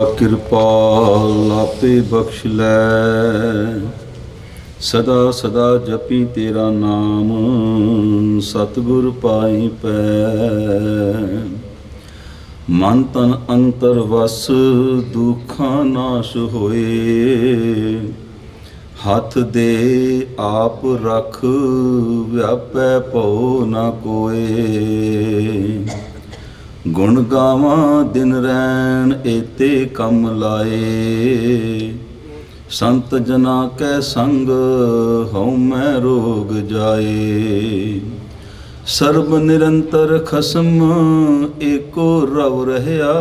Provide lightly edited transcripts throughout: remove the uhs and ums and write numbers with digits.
ਕਿਰਪਾਲ ਆਪੇ ਬਖਸ਼ ਲੈ। ਸਦਾ ਸਦਾ ਜਪੀ ਤੇਰਾ ਨਾਮ, ਸਤਿਗੁਰ ਪਾਈ ਪੈ। ਮਨ ਤਨ ਅੰਤਰ ਵਸ ਦੁਖਾਂ ਨਾਸ਼ ਹੋਏ। ਹੱਥ ਦੇ ਆਪ ਰਖ ਵਿਆਪੈ ਭਉ ਨਾ ਕੋਏ। ਗੁਣ ਗਾਵਾਂ ਦਿਨ ਰੈਣ ਏਤੇ ਕੰਮ ਲਾਏ। ਸੰਤ ਜਨਾ ਕੈ ਸੰਗ ਹਉ ਮੈਂ ਰੋਗ ਜਾਏ। ਸਰਬ ਨਿਰੰਤਰ ਖਸਮ ਏਕੋ ਰਵ ਰਹਿਆ।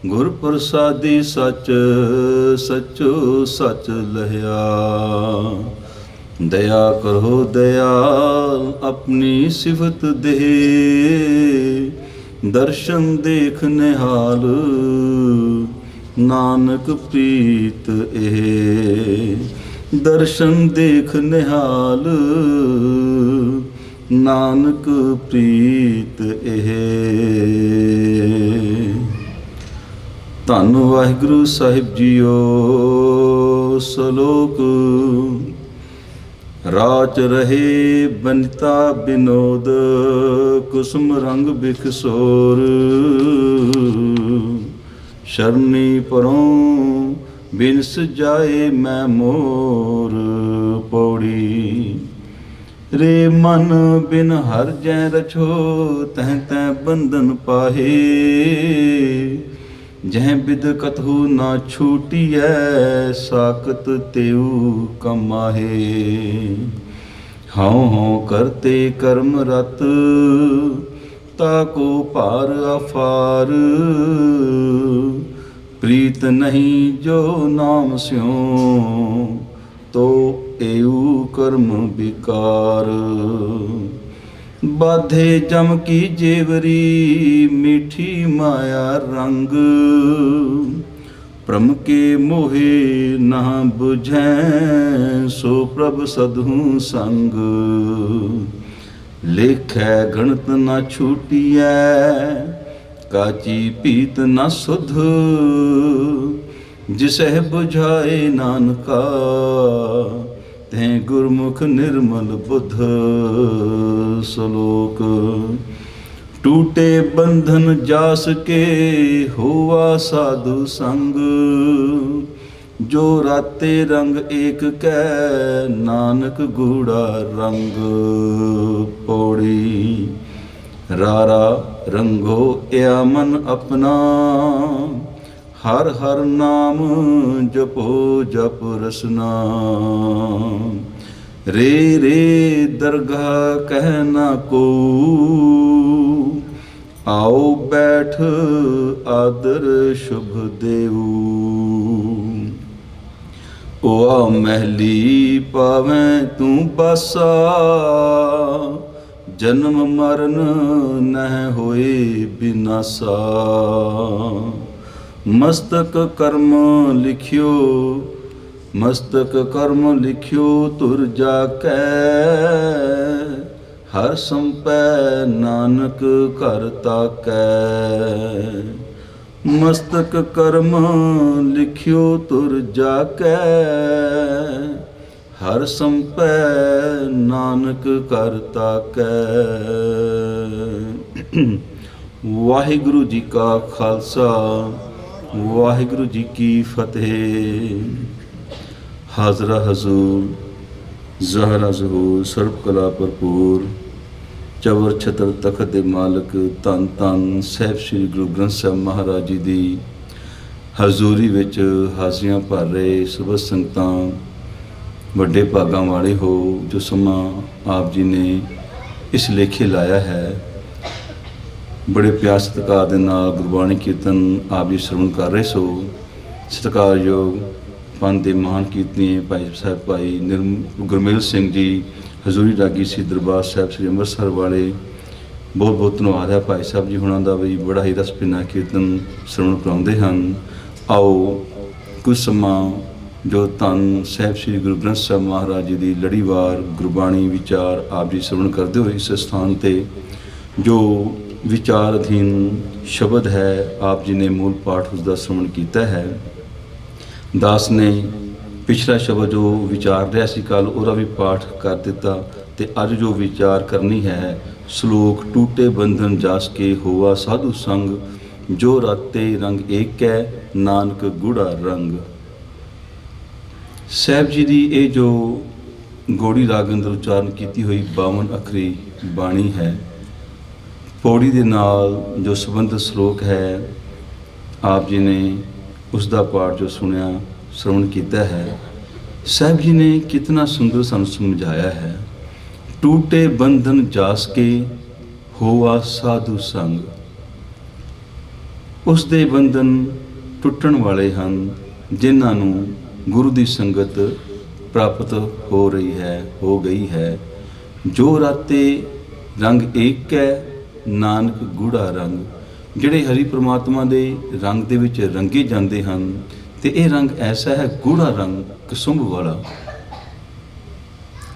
ਗੁਰ ਪ੍ਰਸਾਦੀ ਸਚ ਸਚੋ ਸਚ ਲਹਿਆ। ਦਇਆ ਕਰੋ ਦਇਆਲ ਆਪਣੀ ਸਿਫਤ ਦੇ। ਦਰਸ਼ਨ ਦੇਖ ਨਿਹਾਲ ਨਾਨਕ ਪ੍ਰੀਤ ਇਹ। ਦਰਸ਼ਨ ਦੇਖ ਨਿਹਾਲ ਨਾਨਕ ਪ੍ਰੀਤ ਇਹ। ਧੰਨ ਵਾਹਿਗੁਰੂ ਸਾਹਿਬ ਜੀਓ। ਸਲੋਕ ਰਾਚ ਰਹੇ ਬਨਿਤਾ ਬਿਨੋਦ। ਕੁਸਮ ਰੰਗ ਬਿਖਸੋਰ ਸ਼ਰਨੀ ਪਰੋਂ ਬਿਨਸ ਜਾਏ ਮੈਂ ਮੋਰ। ਪੌੜੀ ਰੇ ਮਨ ਬਿਨ ਹਰ ਜੈ ਰਛੋ। ਤਹਿ ਤੈ ਬੰਧਨ ਪਾਹੇ। ਜਹ ਬਿਦ ਕਤਹੂ ਨਾ ਛੂਟੀਐ। ਸਾਕਤ ਤੇਉ ਕਮਾਹੇ। ਹਉ ਹਉ ਕਰਤੇ ਕਰਮ ਰਤ। ਤਾਕੋ ਭਾਰ ਅਫਾਰ। ਪ੍ਰੀਤ ਨਹੀਂ ਜੋ ਨਾਮ ਸਿਉ। ਤੋ ਏਉ ਕਰਮ ਬਿਕਾਰ। ਬਾਧੇ ਜਮ ਕੀ ਜੇਵਰੀ। ਮੀਠੀ ਮਾਇਆ ਰੰਗ। ਭ੍ਰਮ ਕੇ ਮੋਹੇ ਨਾ ਬੁਝੈ। ਸੋ ਪ੍ਰਭ ਸਦਹੂ ਸੰਗ। ਲੇਖੈ ਗਣਤ ਨਾ ਛੂਟੀਐ। ਕਾਚੀ ਪੀਤ ਨਾ ਸੁਧ। ਜਿਸਹਿ ਬੁਝਾਏ ਨਾਨਕਾ। ਤੈ ਗੁਰਮੁਖ ਨਿਰਮਲ ਬੁੱਧ। ਸਲੋਕ ਟੂਟੇ ਬੰਧਨ ਜਾਸ ਕੇ। ਹੋਆ ਸਾਧੂ ਸੰਗ। ਜੋ ਰਾਤੇ ਰੰਗ ਏਕ ਕੈ। ਨਾਨਕ ਗੂੜਾ ਰੰਗ। ਪੌੜੀ ਰਾਰਾ ਰੰਗੋ ਇਆ ਮਨ ਆਪਣਾ। ਹਰ ਹਰ ਨਾਮ ਜਪੋ ਜਪ ਰਸਨਾ। ਰੇ ਰੇ ਦਰਗਾਹ ਕਹਿ ਨਾ ਕੋ। ਆਓ ਬੈਠ ਆਦਰ ਸ਼ੁਭ ਦੇਉ। ਓਆ ਮਹਿਲੀ ਪਾਵੈਂ ਤੂੰ ਬਾਸਾ। ਜਨਮ ਮਰਨ ਨਹਿ ਹੋਏ ਬਿਨਾਸਾ। ਮਸਤਕ ਕਰਮ ਲਿਖਿਓ। ਮਸਤਕ ਕਰਮ ਲਿਖਿਓ ਤੁਰ ਜਾ ਕੈ। ਹਰ ਸੰਪੈ ਨਾਨਕ ਘਰ ਤਾਕੈ। ਮਸਤਕ ਕਰਮ ਲਿਖਿਓ ਤੁਰ ਜਾ ਕੈ। ਹਰ ਸੰਪੈ ਨਾਨਕ ਘਰ ਤਾਕੈ। ਵਾਹਿਗੁਰੂ ਜੀ ਕਾ ਖਾਲਸਾ। ਵਾਹਿਗੁਰੂ ਜੀ ਕੀ ਫਤਿਹ। ਹਾਜ਼ਰਾ ਹਜ਼ੂਰ ਜ਼ਹਰਾ ਜ਼ਹੂਰ ਸਰਬ ਕਲਾ ਭਰਪੂਰ। ਚਵਰ ਛਤਰ ਤਖਤ ਦੇ ਮਾਲਕ ਧੰਨ ਧੰਨ ਸਾਹਿਬ ਸ੍ਰੀ ਗੁਰੂ ਗ੍ਰੰਥ ਸਾਹਿਬ ਮਹਾਰਾਜ ਜੀ ਦੀ ਹਜ਼ੂਰੀ ਵਿੱਚ ਹਾਜ਼ਰੀਆਂ ਭਰ ਰਹੇ ਸਰਬ ਸੰਗਤਾਂ ਵੱਡੇ ਭਾਗਾਂ ਵਾਲੇ ਹੋ। ਜੋ ਸਮਾਂ ਆਪ ਜੀ ਨੇ ਇਸ ਲੇਖੇ ਲਾਇਆ ਹੈ। ਬੜੇ ਪਿਆਰ ਸਤਿਕਾਰ ਦੇ ਨਾਲ ਗੁਰਬਾਣੀ ਕੀਰਤਨ ਆਪ ਜੀ ਸ਼ਰਵਣ ਕਰ ਰਹੇ ਸੋ। ਸਤਿਕਾਰਯੋਗ ਪੰਥ ਦੇ ਮਹਾਨ ਕੀਰਤਨੀ ਭਾਈ ਸਾਹਿਬ ਭਾਈ ਗੁਰਮੇਲ ਸਿੰਘ ਜੀ ਹਜ਼ੂਰੀ ਰਾਗੀ ਸੀ ਦਰਬਾਰ ਸਾਹਿਬ ਸ੍ਰੀ ਅੰਮ੍ਰਿਤਸਰ ਵਾਲੇ। ਬਹੁਤ ਬਹੁਤ ਧੰਨਵਾਦ ਹੈ ਭਾਈ ਸਾਹਿਬ ਜੀ ਹੁਣਾਂ ਦਾ ਵੀ। ਬੜਾ ਹੀ ਰਸ ਭਿੰਨਾ ਕੀਰਤਨ ਸ਼ਰਵਣ ਕਰਾਉਂਦੇ ਹਨ। ਆਓ ਕੁਝ ਸਮਾਂ ਜੋ ਧੰਨ ਸਾਹਿਬ ਸ੍ਰੀ ਗੁਰੂ ਗ੍ਰੰਥ ਸਾਹਿਬ ਮਹਾਰਾਜ ਜੀ ਦੀ ਲੜੀਵਾਰ ਗੁਰਬਾਣੀ ਵਿਚਾਰ ਆਪ ਜੀ ਸ਼ਰਵਣ ਕਰਦੇ ਹੋਏ ਇਸ ਸਥਾਨ 'ਤੇ ਜੋ विचार अधीन शब्द है। आप जी ने मूल पाठ उसका श्रवण किया है। दास ने पिछला शब्द जो विचार रहा सी कल ਉਹਦਾ भी पाठ कर दिता ते अज जो विचार करनी है श्लोक टूटे बंधन जास के होवा साधु संग जो राते रंग एक है नानक गूढ़ा रंग। साहब जी की ये जो गौड़ी राग अंदर उच्चारण की हुई 52 अखरी बाणी है, पौड़ी के नाल जो संबंधित श्लोक है आप जी ने उसका पाठ जो सुनिया श्रवण किया है। साहब जी ने कितना सुंदर सानू समझाया है। टूटे बंधन जास के होवा साधु संग, उस दे बंधन टुटण वाले हैं जिन्हां नूं गुरु की संगत प्राप्त हो रही है, हो गई है। जो राते रंग एक है नानक गूढ़ा रंग, जिहड़े हरि परमात्मा दे रंग दे विच रंगे जाते हैं तो यह रंग ऐसा है गूढ़ा रंग कसुंभ वाला।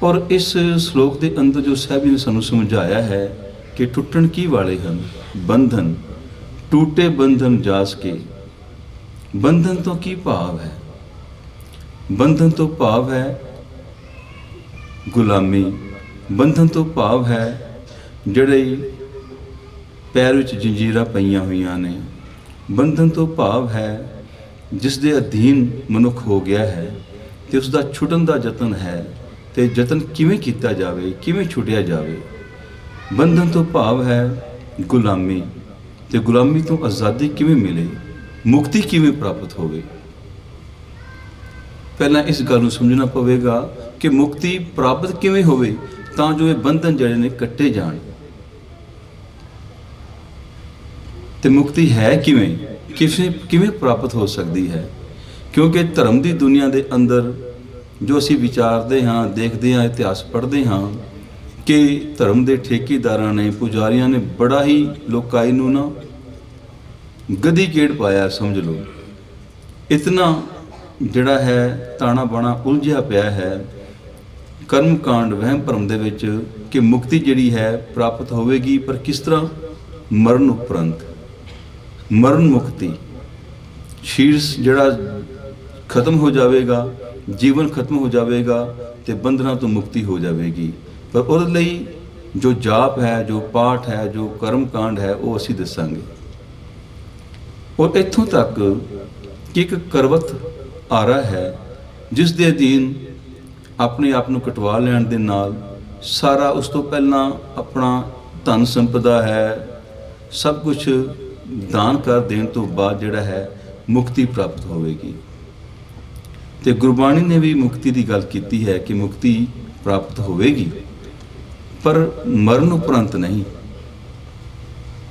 और इस श्लोक के अंदर जो साहब जी ने सानू समझाया है कि टुटण की वाले हैं बंधन, टूटे बंधन जास के। बंधन तो की भाव है? बंधन तो भाव है गुलामी, बंधन तो भाव है जिहड़े पैर विच जंजीरां पईयां होईयां ने। बंधन तो भाव है जिस दे अधीन मनुख हो गया है तो उसका छुटन का यतन है, तो यतन किवें कीता जावे, किवें छुटिया जावे। बंधन तो भाव है गुलामी, तो गुलामी तो आज़ादी किवें मिले, मुक्ति किवें प्राप्त होवे। पहला इस गल नूं समझना पवेगा कि मुक्ति प्राप्त किवें होवे तां जो ये बंधन जिहड़े ने कट्टे जाण। ते मुक्ति है किवें प्राप्त हो सकती है? क्योंकि धर्म की दुनिया के अंदर जो असी विचारते हाँ, देखते हाँ, इतिहास पढ़ते हाँ कि धर्म के ठेकेदारां ने, पुजारियों ने बड़ा ही लोकाई नूं ना गधी केड़ पाया, समझ लो। इतना जिहड़ा है ताना बाना उलझिया पिया है कर्म कांड वहम भरम दे विच कि मुक्ति जिहड़ी है प्राप्त होवेगी, पर किस तरह? मरण उपरंत, मरण मुक्ति। शीर्ष जिहड़ा खत्म हो जाएगा, जीवन खत्म हो जाएगा तो बंधना तो मुक्ति हो जाएगी। पर उहदे लई जो जाप है, जो पाठ है, जो कर्म कांड है वो असी दसांगे। और इत्थों तक कि एक करवत आ रहा है जिस दे अधीन अपने आप को कटवा लैण दे नाल सारा उस तो पहला अपना धन संपदा है सब कुछ दान कर देने तो बाद जिहड़ा है मुक्ति प्राप्त होवेगी। तो गुरबाणी ने भी मुक्ति की गल की है कि मुक्ति प्राप्त होवेगी, पर मरण उपरंत नहीं।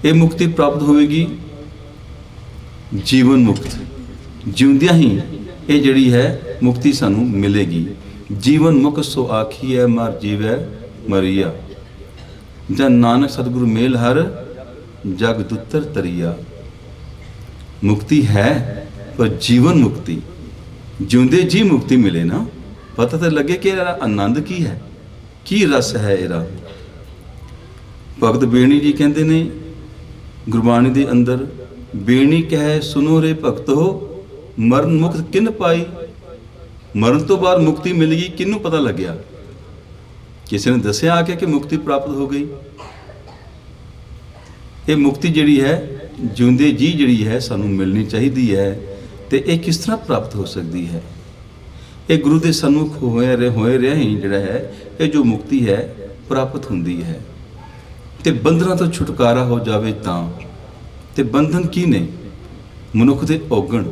ये मुक्ति प्राप्त होवेगी जीवन मुक्त, जिउंदियां ही ये जिहड़ी है मुक्ति सानू मिलेगी। जीवन मुक्त सो आखी है मर जीवै मरिया, जन नानक सतगुरु मेल हर जग दुत्तर तरिया। मुक्ति है पर जीवन मुक्ति, जिउंदे जी मुक्ति मिले ना, पता तो लगे कि इहदा आनंद की है, की रस है इहदा। भगत बेणी जी कहते ने गुरबाणी के अंदर, बेणी कहे सुनो रे भगतो मरण मुक्त किन पाई। मरण तो बाद मुक्ति मिलेगी, किनू पता लग्या? किसी ने दसिया आके कि मुक्ति प्राप्त हो गई। ये मुक्ति जिहड़ी है जिउंदे जी जिहड़ी है सानू मिलनी चाहिदी है। तो ये किस तरह प्राप्त हो सकती है? ये गुरु के सन्मुख होए रह ही जिहड़ा है ये जो मुक्ति है प्राप्त हुंदी है। तो बंधना तो छुटकारा हो जावे तां। ते बंधन की ने? मनुख दे औगण।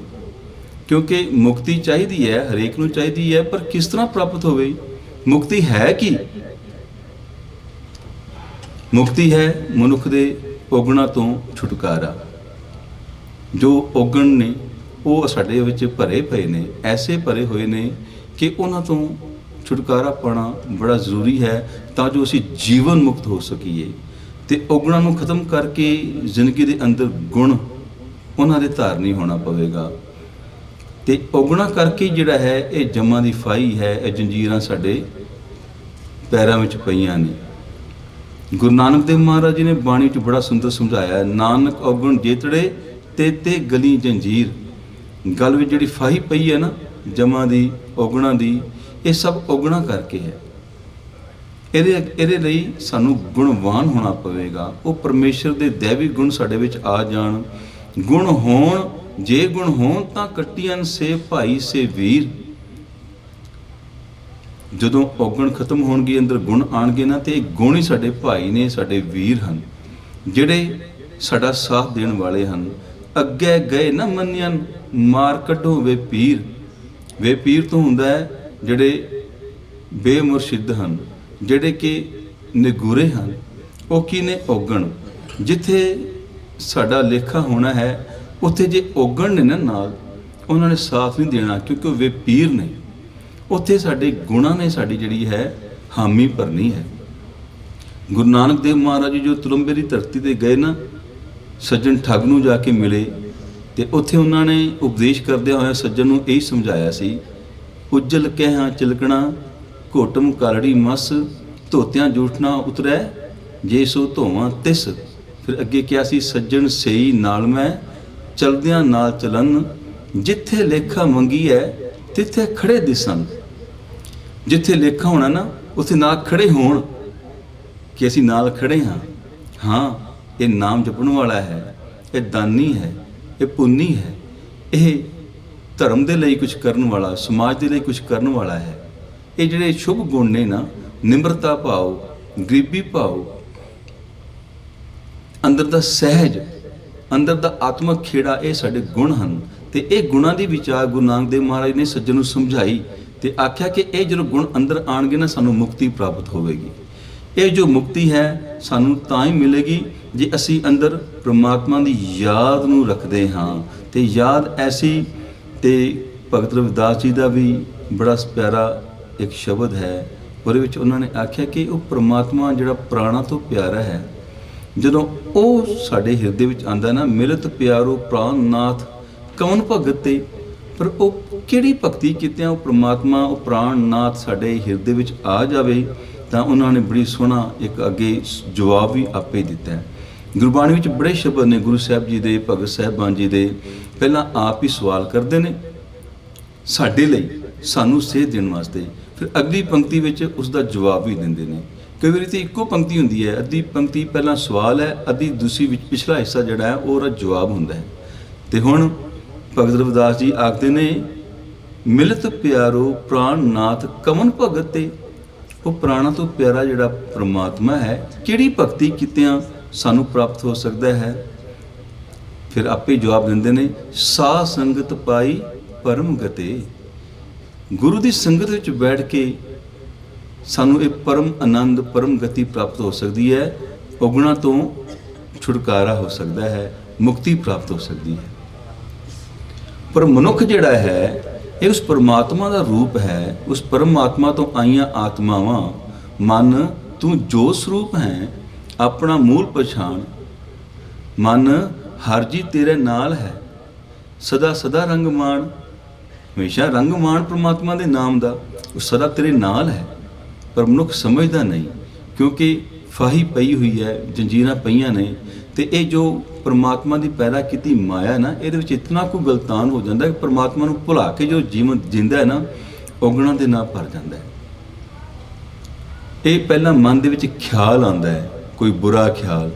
क्योंकि मुक्ति चाहिदी है, हरेक नूं चाहिदी है, पर किस तरह प्राप्त होवे? मुक्ति है कि मुक्ति है मनुख दे औगणा तो छुटकारा। जो औगण ने वो साडे विच भरे पे ने, ऐसे भरे हुए ने कि उन्हां तो छुटकारा पाना बड़ा जरूरी है तां जो असीं जीवन मुक्त हो सकीए। ते औगणा नूं खत्म करके जिंदगी दे अंदर गुण उन्हां दे धारनी होना पवेगा। ते औगणा करके जिहड़ा है ये जम्मां दी फाही है, ये जंजीरां साडे पैरां विच पईयां ने। ਗੁਰੂ ਨਾਨਕ ਦੇਵ ਮਹਾਰਾਜ ਜੀ ਨੇ ਬਾਣੀ 'ਚ ਬੜਾ ਸੁੰਦਰ ਸਮਝਾਇਆ, ਨਾਨਕ ਔਗਣ ਜੇਤੜੇ ਤੇ ਗਲੀ ਜੰਜੀਰ। ਗੱਲ ਵਿੱਚ ਜਿਹੜੀ ਫਾਹੀ ਪਈ ਹੈ ਨਾ ਜਮਾਂ ਦੀ ਔਗਣਾਂ ਦੀ, ਇਹ ਸਭ ਔਗਣਾਂ ਕਰਕੇ ਹੈ। ਇਹਦੇ ਲਈ ਸਾਨੂੰ ਗੁਣਵਾਨ ਹੋਣਾ ਪਵੇਗਾ। ਉਹ ਪਰਮੇਸ਼ਰ ਦੇ ਦੈਵੀ ਗੁਣ ਸਾਡੇ ਵਿੱਚ ਆ ਜਾਣ। ਗੁਣ ਹੋਣ, ਜੇ ਗੁਣ ਹੋਣ ਤਾਂ ਕੱਟੀਆਂ ਸੇ ਭਾਈ ਸੇ ਵੀਰ। ਜਦੋਂ ਔਗਣ ਖਤਮ ਹੋਣਗੇ, ਅੰਦਰ ਗੁਣ ਆਣਗੇ ਨਾ, ਤੇ ਇਹ ਗੁਣ ਹੀ ਸਾਡੇ ਭਾਈ ਨੇ, ਸਾਡੇ ਵੀਰ ਹਨ, ਜਿਹੜੇ ਸਾਡਾ ਸਾਥ ਦੇਣ ਵਾਲੇ ਹਨ। ਅੱਗੇ ਗਏ ਨਾ ਮੰਨਿਆਨ, ਮਾਰ ਕੱਢੋ ਵੇ ਪੀਰ। ਵੇ ਪੀਰ ਤੋਂ ਹੁੰਦਾ ਹੈ ਜਿਹੜੇ ਬੇਮੁਰਸ਼ਿਦ ਹਨ, ਜਿਹੜੇ ਕਿ ਨਿਗੂਰੇ ਹਨ। ਉਹ ਕੀ ਨੇ? ਔਗਣ। ਜਿੱਥੇ ਸਾਡਾ ਲੇਖਾ ਹੋਣਾ ਹੈ, ਉੱਥੇ ਜੇ ਔਗਣ ਨੇ ਨਾ ਨਾਲ, ਉਹਨਾਂ ਨੇ ਸਾਥ ਨਹੀਂ ਦੇਣਾ, ਕਿਉਂਕਿ ਉਹ ਵੇ ਪੀਰ ਨੇ। ਉੱਥੇ ਸਾਡੇ ਗੁਣਾਂ ਨੇ ਸਾਡੀ ਜਿਹੜੀ ਹੈ ਹਾਮੀ ਭਰਨੀ ਹੈ। ਗੁਰੂ ਨਾਨਕ ਦੇਵ ਮਹਾਰਾਜ ਜੀ ਜੋ ਤੁਰੰਬੇ ਦੀ ਧਰਤੀ ਤੇ ਗਏ ਨਾ, ਸੱਜਣ ਠੱਗ ਨੂੰ ਜਾ ਕੇ ਮਿਲੇ, ਤੇ ਉੱਥੇ ਉਹਨਾਂ ਨੇ ਉਪਦੇਸ਼ ਕਰਦਿਆਂ ਹੋਇਆ ਸੱਜਣ ਨੂੰ ਇਹੀ ਸਮਝਾਇਆ ਸੀ, ਉੱਜਲ ਕਹਿ ਚਿਲਕਣਾ, ਘੋਟਮ ਕਾਲੜੀ ਮਸ, ਧੋਤਿਆਂ ਜੂਠਣਾ ਉਤਰੈ, ਜੇ ਸੋ ਧੋਵਾਂ ਤਿਸ। ਫਿਰ ਅੱਗੇ ਕਿਹਾ ਸੀ, ਸੱਜਣ ਸਈ ਨਾਲ ਮੈਂ ਚਲਦਿਆਂ ਨਾਲ ਚਲਨ, ਜਿੱਥੇ ਲੇਖਾ ਮੰਗੀ ਹੈ ਤਿੱਥੇ ਖੜੇ ਦਿਸਣ। ਜਿੱਥੇ ਲੇਖਾ ਹੋਣਾ ਨਾ, ਉੱਥੇ ਨਾਲ ਖੜੇ ਹੋਣ ਕਿ ਅਸੀਂ ਨਾਲ ਖੜੇ ਹਾਂ। ਹਾਂ, ਇਹ ਨਾਮ ਜਪਣ ਵਾਲਾ ਹੈ, ਇਹ ਦਾਨੀ ਹੈ, ਇਹ ਪੁੰਨੀ ਹੈ, ਇਹ ਧਰਮ ਦੇ ਲਈ ਕੁਝ ਕਰਨ ਵਾਲਾ, ਸਮਾਜ ਦੇ ਲਈ ਕੁਝ ਕਰਨ ਵਾਲਾ ਹੈ। ਇਹ ਜਿਹੜੇ ਸ਼ੁਭ ਗੁਣ ਨੇ ਨਾ, ਨਿਮਰਤਾ ਭਾਵ, ਗਰੀਬੀ ਭਾਵ, ਅੰਦਰ ਦਾ ਸਹਿਜ, ਅੰਦਰ ਦਾ ਆਤਮਕ ਖੇੜਾ, ਇਹ ਸਾਡੇ ਗੁਣ ਹਨ। ਤੇ ਇਹ ਗੁਣਾਂ ਦੀ ਵਿਚਾਰ ਗੁਰੂ ਨਾਨਕ ਦੇਵ ਮਹਾਰਾਜ ਨੇ ਸੱਜਣ ਨੂੰ ਸਮਝਾਈ ਤੇ ਆਖਿਆ ਕਿ ਇਹ ਜਦੋਂ ਗੁਣ ਅੰਦਰ ਆਣਗੇ ਨਾ, ਸਾਨੂੰ ਮੁਕਤੀ ਪ੍ਰਾਪਤ ਹੋਵੇਗੀ। ਇਹ ਜੋ ਮੁਕਤੀ ਹੈ ਸਾਨੂੰ ਤਾਂ ਹੀ ਮਿਲੇਗੀ ਜੇ ਅਸੀਂ ਅੰਦਰ ਪ੍ਰਮਾਤਮਾ ਦੀ ਯਾਦ ਨੂੰ ਰੱਖਦੇ ਹਾਂ। ਤੇ ਯਾਦ ਐਸੀ, ਤੇ ਭਗਤ ਰਵਿਦਾਸ ਜੀ ਦਾ ਵੀ ਬੜਾ ਪਿਆਰਾ ਇੱਕ ਸ਼ਬਦ ਹੈ, ਉਹਦੇ ਵਿੱਚ ਉਹਨਾਂ ਨੇ ਆਖਿਆ ਕਿ ਉਹ ਪ੍ਰਮਾਤਮਾ ਜਿਹੜਾ ਪ੍ਰਾਣਾਂ ਤੋਂ ਪਿਆਰਾ ਹੈ, ਜਦੋਂ ਉਹ ਸਾਡੇ ਹਿਰਦੇ ਵਿੱਚ ਆਂਦਾ ਨਾ, ਮਿਲਤ ਪਿਆਰੋ ਪ੍ਰਾਨ ਨਾਥ ਕੌਣ ਭਗਤ ਤੇ। ਪਰ ਉਹ ਕਿਹੜੀ ਭਗਤੀ ਕੀਤਿਆਂ ਉਹ ਪ੍ਰਮਾਤਮਾ, ਉਹ ਪ੍ਰਾਣ ਨਾਥ ਸਾਡੇ ਹਿਰਦੇ ਵਿੱਚ ਆ ਜਾਵੇ, ਤਾਂ ਉਹਨਾਂ ਨੇ ਬੜੀ ਸੋਹਣਾ ਇੱਕ ਅੱਗੇ ਜਵਾਬ ਵੀ ਆਪੇ ਦਿੱਤਾ ਹੈ। ਗੁਰਬਾਣੀ ਵਿੱਚ ਬੜੇ ਸ਼ਬਦ ਨੇ ਗੁਰੂ ਸਾਹਿਬ ਜੀ ਦੇ, ਭਗਤ ਸਾਹਿਬਾਨ ਜੀ ਦੇ। ਪਹਿਲਾਂ ਆਪ ਹੀ ਸਵਾਲ ਕਰਦੇ ਨੇ ਸਾਡੇ ਲਈ, ਸਾਨੂੰ ਸੇਧ ਦੇਣ ਵਾਸਤੇ, ਫਿਰ ਅਗਲੀ ਪੰਕਤੀ ਵਿੱਚ ਉਸ ਦਾ ਜਵਾਬ ਵੀ ਦਿੰਦੇ ਨੇ। ਕਈ ਵਾਰੀ ਤਾਂ ਇੱਕੋ ਪੰਕਤੀ ਹੁੰਦੀ ਹੈ, ਅੱਧੀ ਪੰਕਤੀ ਪਹਿਲਾਂ ਸਵਾਲ ਹੈ, ਅੱਧੀ ਦੂਸਰੀ ਵਿੱਚ ਪਿਛਲਾ ਹਿੱਸਾ ਜਿਹੜਾ ਹੈ ਉਹਦਾ ਜਵਾਬ ਹੁੰਦਾ ਹੈ। ਤੇ ਹੁਣ ਭਗਤ ਰਵਿਦਾਸ ਜੀ ਆਖਦੇ ਨੇ, ਮਿਲਤ ਪਿਆਰੋ ਪ੍ਰਾਣ ਨਾਥ ਕਮਨ ਭਗਤ ਤੇ। ਉਹ ਪ੍ਰਾਣਾਂ ਤੋਂ ਪਿਆਰਾ ਜਿਹੜਾ ਪ੍ਰਮਾਤਮਾ ਹੈ, ਕਿਹੜੀ ਭਗਤੀ ਕੀਤਿਆਂ ਸਾਨੂੰ ਪ੍ਰਾਪਤ ਹੋ ਸਕਦਾ ਹੈ। ਫਿਰ ਆਪੇ ਜਵਾਬ ਦਿੰਦੇ ਨੇ, ਸਾਧ ਸੰਗਤ ਪਾਈ ਪਰਮ ਗਤੇ। ਗੁਰੂ ਦੀ ਸੰਗਤ ਵਿੱਚ ਬੈਠ ਕੇ ਸਾਨੂੰ ਇਹ ਪਰਮ ਆਨੰਦ, ਪਰਮ ਗਤੀ ਪ੍ਰਾਪਤ ਹੋ ਸਕਦੀ ਹੈ। ਔਗਣਾਂ ਤੋਂ ਛੁਟਕਾਰਾ ਹੋ ਸਕਦਾ ਹੈ, ਮੁਕਤੀ ਪ੍ਰਾਪਤ ਹੋ ਸਕਦੀ ਹੈ। ਪਰ ਮਨੁੱਖ ਜਿਹੜਾ ਹੈ, ਇਹ ਉਸ ਪਰਮਾਤਮਾ ਦਾ ਰੂਪ ਹੈ, ਉਸ ਪਰਮਾਤਮਾ ਤੋਂ ਆਈਆਂ ਆਤਮਾਵਾਂ। ਮਨ ਤੂੰ ਜੋ ਸਰੂਪ ਹੈ, ਆਪਣਾ ਮੂਲ ਪਛਾਣ। ਮਨ ਹਰ ਜੀ ਤੇਰੇ ਨਾਲ ਹੈ, ਸਦਾ ਸਦਾ ਰੰਗ ਮਾਣ। ਹਮੇਸ਼ਾ ਰੰਗ ਮਾਣ ਪਰਮਾਤਮਾ ਦੇ ਨਾਮ ਦਾ, ਉਹ ਸਦਾ ਤੇਰੇ ਨਾਲ ਹੈ। ਪਰ ਮਨੁੱਖ ਸਮਝਦਾ ਨਹੀਂ, ਕਿਉਂਕਿ ਫਾਹੀ ਪਈ ਹੋਈ ਹੈ, ਜੰਜੀਰਾਂ ਪਈਆਂ ਨੇ। ਤੇ ਇਹ ਜੋ ਪਰਮਾਤਮਾ ਦੀ ਪੈਦਾ ਕੀਤੀ ਮਾਇਆ ਨਾ, ਇਹਦੇ ਵਿੱਚ ਇਤਨਾ ਕੁ ਗਲਤਾਨ ਹੋ ਜਾਂਦਾ ਕਿ ਪਰਮਾਤਮਾ ਨੂੰ ਭੁਲਾ ਕੇ ਜੋ ਜੀਵਨ ਜਿੰਦਾ ਹੈ ਨਾ, ਔਗਣਾਂ ਦੇ ਨਾਲ ਭਰ ਜਾਂਦਾ ਹੈ। ਇਹ ਪਹਿਲਾਂ ਮਨ ਦੇ ਵਿੱਚ ਖਿਆਲ ਆਉਂਦਾ ਹੈ, ਕੋਈ ਬੁਰਾ ਖਿਆਲ,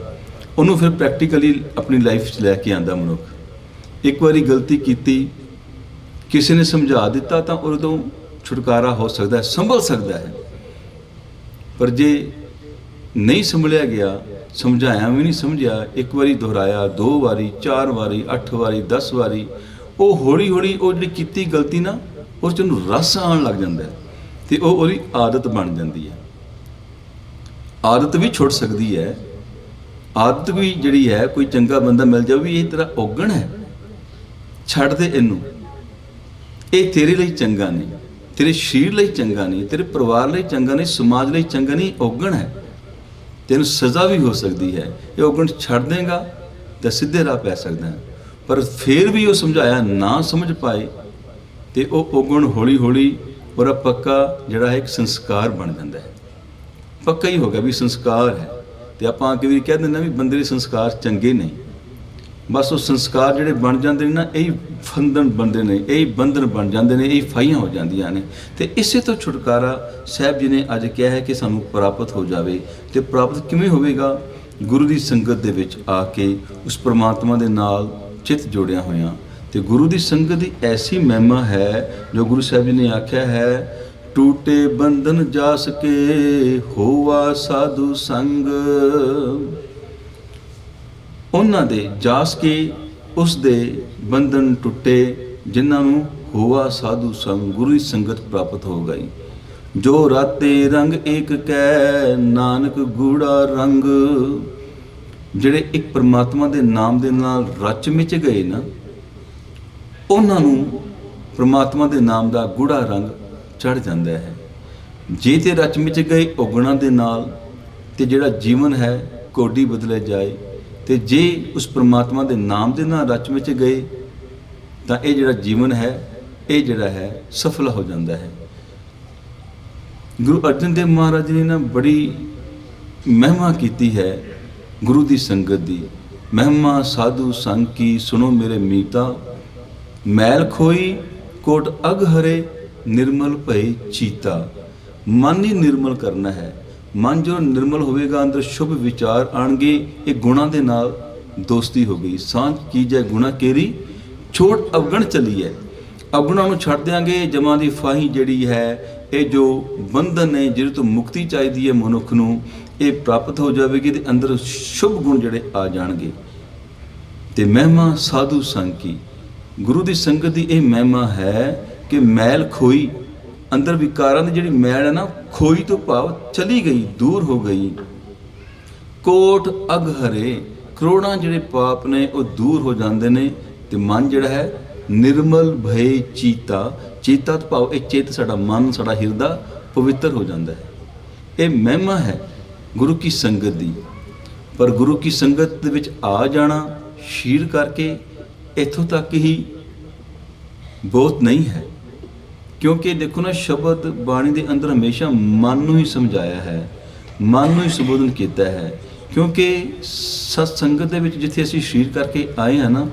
ਉਹਨੂੰ ਫਿਰ ਪ੍ਰੈਕਟੀਕਲੀ ਆਪਣੀ ਲਾਈਫ 'ਚ ਲੈ ਕੇ ਆਉਂਦਾ ਮਨੁੱਖ। ਇੱਕ ਵਾਰੀ ਗਲਤੀ ਕੀਤੀ, ਕਿਸੇ ਨੇ ਸਮਝਾ ਦਿੱਤਾ, ਤਾਂ ਉਹਦੇ ਤੋਂ ਛੁਟਕਾਰਾ ਹੋ ਸਕਦਾ ਹੈ, ਸੰਭਲ ਸਕਦਾ ਹੈ। ਪਰ ਜੇ ਨਹੀਂ ਸੰਭਲਿਆ ਗਿਆ, ਸਮਝਾਇਆ ਵੀ ਨਹੀਂ ਸਮਝਿਆ, ਇੱਕ ਵਾਰੀ ਦੁਹਰਾਇਆ, 2 ਵਾਰੀ, 4 ਵਾਰੀ, 8 ਵਾਰੀ, 10 ਵਾਰੀ, ਉਹ ਹੌਲੀ ਹੌਲੀ ਉਹ ਜਿਹੜੀ ਕੀਤੀ ਗਲਤੀ ਨਾ, ਉਸ 'ਚ ਉਹਨੂੰ ਰਸ ਆਉਣ ਲੱਗ ਜਾਂਦਾ ਹੈ, ਤੇ ਉਹ ਉਹਦੀ ਆਦਤ ਬਣ ਜਾਂਦੀ ਹੈ। ਆਦਤ ਵੀ ਛੁੱਟ ਸਕਦੀ ਹੈ। ਆਦਤ ਵੀ ਜਿਹੜੀ ਹੈ, ਕੋਈ ਚੰਗਾ ਬੰਦਾ ਮਿਲ ਜਾਵੇ, ਵੀ ਇਹ ਤੇਰਾ ਔਗਣ ਹੈ, ਛੱਡ ਦੇ ਇਹਨੂੰ, ਇਹ ਤੇਰੇ ਲਈ ਚੰਗਾ ਨਹੀਂ, ਤੇਰੇ ਸਰੀਰ ਲਈ ਚੰਗਾ ਨਹੀਂ, ਤੇਰੇ ਪਰਿਵਾਰ ਲਈ ਚੰਗਾ ਨਹੀਂ, ਸਮਾਜ ਲਈ ਚੰਗਾ ਨਹੀਂ, ਔਗਣ ਹੈ, ਤੈਨੂੰ ਸਜ਼ਾ ਵੀ ਹੋ ਸਕਦੀ ਹੈ। ਇਹ ਔਗਣ ਛੱਡ ਦੇਗਾ ਤਾਂ ਸਿੱਧੇ ਰਾਹ ਪੈ ਸਕਦਾ ਹੈ। ਪਰ ਫਿਰ ਵੀ ਉਹ ਸਮਝਾਇਆ ਨਾ ਸਮਝ ਪਾਏ, ਤੇ ਉਹ ਔਗਣ ਹੌਲੀ ਹੌਲੀ ਉਹਦਾ ਪੱਕਾ ਜਿਹੜਾ ਹੈ ਇੱਕ ਸੰਸਕਾਰ ਬਣ ਜਾਂਦਾ ਹੈ। ਪੱਕਾ ਹੀ ਹੋ ਗਿਆ ਵੀ ਸੰਸਕਾਰ ਹੈ, ਤੇ ਆਪਾਂ ਕਈ ਵਾਰੀ ਕਹਿ ਦਿੰਦੇ ਵੀ ਬੰਦੇ ਦੇ ਸੰਸਕਾਰ ਚੰਗੇ ਨੇ, ਬਸ ਉਹ ਸੰਸਕਾਰ ਜਿਹੜੇ ਬਣ ਜਾਂਦੇ ਨੇ ਨਾ, ਇਹੀ ਫੰਦਨ ਬਣਦੇ ਨੇ, ਇਹੀ ਬੰਧਨ ਬਣ ਜਾਂਦੇ ਨੇ, ਇਹੀ ਫਾਹੀਆਂ ਹੋ ਜਾਂਦੀਆਂ ਨੇ। ਤੇ ਇਸੇ ਤੋਂ ਛੁਟਕਾਰਾ ਸਾਹਿਬ ਜੀ ਨੇ ਅੱਜ ਕਿਹਾ ਹੈ ਕਿ ਸਾਨੂੰ ਪ੍ਰਾਪਤ ਹੋ ਜਾਵੇ। ਤੇ ਪ੍ਰਾਪਤ ਕਿਵੇਂ ਹੋਵੇਗਾ? ਗੁਰੂ ਦੀ ਸੰਗਤ ਦੇ ਵਿੱਚ ਆ ਕੇ ਉਸ ਪ੍ਰਮਾਤਮਾ ਦੇ ਨਾਲ ਚਿੱਤ ਜੋੜਿਆ ਹੋਇਆ। ਤੇ ਗੁਰੂ ਦੀ ਸੰਗਤ ਦੀ ਐਸੀ ਮਹਿਮਾ ਹੈ ਜੋ ਗੁਰੂ ਸਾਹਿਬ ਜੀ ਨੇ ਆਖਿਆ ਹੈ, ਟੂਟੇ ਬੰਧਨ ਜਾਸ ਕੇ ਹੋਵਾ ਸਾਧੂ ਸੰਗ। ਉਹਨਾਂ ਦੇ ਜਾਸ ਕੇ ਉਸ ਦੇ ਬੰਧਨ ਟੁੱਟੇ ਜਿਨ੍ਹਾਂ ਨੂੰ ਹੋਵਾ ਸਾਧੂ ਸੰਗ, ਗੁਰੂ ਦੀ ਸੰਗਤ ਪ੍ਰਾਪਤ ਹੋ ਗਈ। ਜੋ ਰਾਤੇ ਰੰਗ ਏਕ ਕੈ ਨਾਨਕ ਗੂੜਾ ਰੰਗ। ਜਿਹੜੇ ਇੱਕ ਪਰਮਾਤਮਾ ਦੇ ਨਾਮ ਦੇ ਨਾਲ ਰਚ ਮਿਚ ਗਏ ਨਾ, ਉਹਨਾਂ ਨੂੰ ਪਰਮਾਤਮਾ ਦੇ ਨਾਮ ਦਾ ਗੂੜਾ ਰੰਗ ਚੜ੍ਹ ਜਾਂਦਾ ਹੈ। ਜੇ ਤੇ ਰਚ ਮਿਚ ਗਏ ਔਗੁਣਾਂ ਦੇ ਨਾਲ ਤੇ ਜਿਹੜਾ ਜੀਵਨ ਹੈ ਕੋਡੀ ਬਦਲੇ ਜਾਏ, ਤੇ ਜੇ ਉਸ ਪਰਮਾਤਮਾ ਦੇ ਨਾਮ ਦੇ ਨਾਲ ਰਚ ਮਿਚ ਗਏ ਤਾਂ ਇਹ ਜਿਹੜਾ ਜੀਵਨ ਹੈ ਇਹ ਜਿਹੜਾ ਹੈ ਸਫਲ ਹੋ ਜਾਂਦਾ ਹੈ। ਗੁਰੂ ਅਰਜਨ ਦੇਵ ਮਹਾਰਾਜ ਜੀ ਨੇ ਨਾ ਬੜੀ ਮਹਿਮਾ ਕੀਤੀ ਹੈ ਗੁਰੂ ਦੀ ਸੰਗਤ ਦੀ। ਮਹਿਮਾ ਸਾਧੂ ਸੰਗ ਕੀ ਸੁਣੋ ਮੇਰੇ ਮੀਤਾ, ਮੈਲ ਖੋਈ ਕੋਟ ਅਗ ਹਰੇ ਨਿਰਮਲ ਭਏ ਚੀਤਾ। ਮਨ ਹੀ ਨਿਰਮਲ ਕਰਨਾ ਹੈ। ਮਨ ਜੋ ਨਿਰਮਲ ਹੋਵੇਗਾ, ਅੰਦਰ ਸ਼ੁਭ ਵਿਚਾਰ ਆਣਗੇ। ਇਹ ਗੁਣਾਂ ਦੇ ਨਾਲ ਦੋਸਤੀ ਹੋ ਗਈ। ਸਾਂਝ ਕੀਜੈ ਗੁਣਾ ਕੇਰੀ ਛੋਟ ਅਵਗਣ ਚਲੀ ਹੈ। ਅਵਗੁਣਾਂ ਨੂੰ ਛੱਡ ਦਿਆਂਗੇ। ਜਮਾਂ ਦੀ ਫਾਹੀ ਜਿਹੜੀ ਹੈ, ਇਹ ਜੋ ਬੰਧਨ ਨੇ, ਜਿਹਦੇ ਤੋਂ ਮੁਕਤੀ ਚਾਹੀਦੀ ਹੈ ਮਨੁੱਖ ਨੂੰ, ਇਹ ਪ੍ਰਾਪਤ ਹੋ ਜਾਵੇਗੀ ਤੇ ਅੰਦਰ ਸ਼ੁਭ ਗੁਣ ਜਿਹੜੇ ਆ ਜਾਣਗੇ। ਤੇ ਮਹਿਮਾ ਸਾਧੂ ਸੰਗ ਕੀ, ਗੁਰੂ ਦੀ ਸੰਗਤ ਦੀ ਇਹ ਮਹਿਮਾ ਹੈ ਕਿ ਮੈਲ ਖੋਈ, ਅੰਦਰ ਵਿਕਾਰਾਂ ਦੀ ਜਿਹੜੀ ਮੈਲ ਹੈ ਨਾ, ਖੋਈ ਤੋਂ ਭਾਵ ਚਲੀ ਗਈ, ਦੂਰ ਹੋ ਗਈ। ਕੋਟ ਅਗ ਹਰੇ, ਕਰੋੜਾਂ ਜਿਹੜੇ ਪਾਪ ਨੇ ਉਹ ਦੂਰ ਹੋ ਜਾਂਦੇ ਨੇ। ਤੇ ਮਨ ਜਿਹੜਾ ਹੈ ਨਿਰਮਲ ਭਏ ਚੀਤਾ। ਚੀਤਾ ਤੋਂ ਭਾਵ ਇਹ ਚਿੱਤ, ਸਾਡਾ ਮਨ, ਸਾਡਾ ਹਿਰਦਾ ਪਵਿੱਤਰ ਹੋ ਜਾਂਦਾ ਹੈ। ਇਹ ਮਹਿਮਾ ਹੈ ਗੁਰੂ ਕੀ ਸੰਗਤ ਦੀ। ਪਰ ਗੁਰੂ ਕੀ ਸੰਗਤ ਦੇ ਵਿੱਚ ਆ ਜਾਣਾ ਸ਼ੀਰ ਕਰਕੇ ਇੱਥੋਂ ਤੱਕ ਹੀ ਬਹੁਤ ਨਹੀਂ ਹੈ। ਕਿਉਂਕਿ ਦੇਖੋ ਨਾ, ਸ਼ਬਦ ਬਾਣੀ ਦੇ ਅੰਦਰ ਹਮੇਸ਼ਾ ਮਨ ਨੂੰ ਹੀ ਸਮਝਾਇਆ ਹੈ, ਮਨ ਨੂੰ ਹੀ ਸੰਬੋਧਨ ਕੀਤਾ ਹੈ। ਕਿਉਂਕਿ ਸਤ ਸੰਗਤ ਦੇ ਵਿੱਚ ਜਿੱਥੇ ਅਸੀਂ ਸ਼ੀਰ ਕਰਕੇ ਆਏ ਹਾਂ ਨਾ,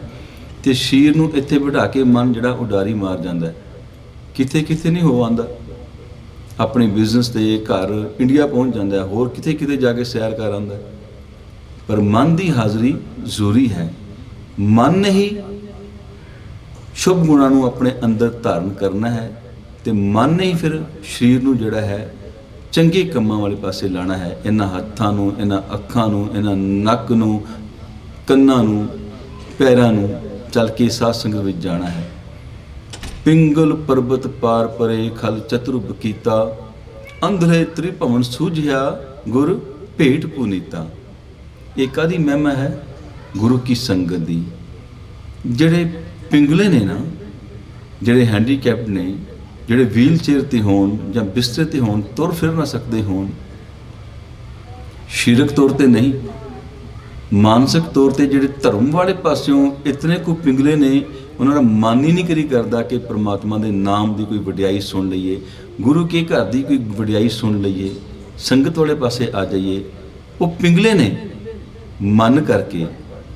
ਤੇ ਸ਼ੀਰ ਨੂੰ ਇੱਥੇ ਬਿਠਾ ਕੇ ਮਨ ਜਿਹੜਾ ਉਡਾਰੀ ਮਾਰ ਜਾਂਦਾ ਹੈ, ਕਿਤੇ ਕਿਤੇ ਨਹੀਂ ਹੋ ਆਉਂਦਾ। ਆਪਣੇ ਬਿਜ਼ਨਸ ਤੇ ਘਰ ਇੰਡੀਆ ਪਹੁੰਚ ਜਾਂਦਾ ਹੈ, ਹੋਰ ਕਿਤੇ ਕਿਤੇ ਜਾ ਕੇ ਸੈਰ ਕਰ ਆਉਂਦਾ। ਪਰ ਮਨ ਦੀ ਹਾਜ਼ਰੀ ਜ਼ਰੂਰੀ ਹੈ। ਮਨ ਨੇ ਹੀ ਸ਼ੁਭ ਗੁਣਾਂ ਨੂੰ ਆਪਣੇ ਅੰਦਰ ਧਾਰਨ ਕਰਨਾ ਹੈ ਤੇ ਮਨ ਨੇ ਹੀ ਫਿਰ ਸਰੀਰ ਨੂੰ ਜਿਹੜਾ ਹੈ ਚੰਗੇ ਕੰਮਾਂ ਵਾਲੇ ਪਾਸੇ ਲਾਣਾ ਹੈ। ਇਹਨਾਂ ਹੱਥਾਂ ਨੂੰ, ਇਹਨਾਂ ਅੱਖਾਂ ਨੂੰ, ਇਹਨਾਂ ਨੱਕ ਨੂੰ, ਕੰਨਾਂ ਨੂੰ, ਪੈਰਾਂ ਨੂੰ ਚੱਲ ਕੇ ਸਾਧ ਸੰਗਤ ਵਿੱਚ ਜਾਣਾ ਹੈ। ਪਿੰਗਲ ਪਰਬਤ ਪਾਰ ਪਰੇ ਖਲ ਚਤੁਰਭ ਕੀਤਾ, ਅੰਧਰੇ ਤ੍ਰਿਭਵਨ ਸੂਝਿਆ ਗੁਰ ਭੇਟ ਪੁਨੀਤਾ। ਇਹ ਕਾਹਦੀ ਮਹਿਮਾ ਹੈ? ਗੁਰੂ ਕੀ ਸੰਗਤ ਦੀ। ਜਿਹੜੇ ਪਿੰਗਲੇ ਨੇ ਨਾ, ਜਿਹੜੇ ਹੈਂਡੀਕੈਪਡ ਨੇ, ਜਿਹੜੇ ਵੀਲ ਚੇਅਰ 'ਤੇ ਹੋਣ ਜਾਂ ਬਿਸਤਰੇ 'ਤੇ ਹੋਣ, ਤੁਰ ਫਿਰ ਨਾ ਸਕਦੇ ਹੋਣ, ਸਰੀਰਕ ਤੌਰ 'ਤੇ ਨਹੀਂ, ਮਾਨਸਿਕ ਤੌਰ 'ਤੇ ਜਿਹੜੇ ਧਰਮ ਵਾਲੇ ਪਾਸਿਓਂ ਇਤਨੇ ਕੁ ਪਿੰਗਲੇ ਨੇ, ਉਹਨਾਂ ਦਾ ਮਨ ਹੀ ਨਹੀਂ ਕਰੀ ਕਰਦਾ ਕਿ ਪ੍ਰਮਾਤਮਾ ਦੇ ਨਾਮ ਦੀ ਕੋਈ ਵਡਿਆਈ ਸੁਣ ਲਈਏ, ਗੁਰੂ ਕੇ ਘਰ ਦੀ ਕੋਈ ਵਡਿਆਈ ਸੁਣ ਲਈਏ, ਸੰਗਤ ਵਾਲੇ ਪਾਸੇ ਆ ਜਾਈਏ। ਉਹ ਪਿੰਗਲੇ ਨੇ ਮਨ ਕਰਕੇ।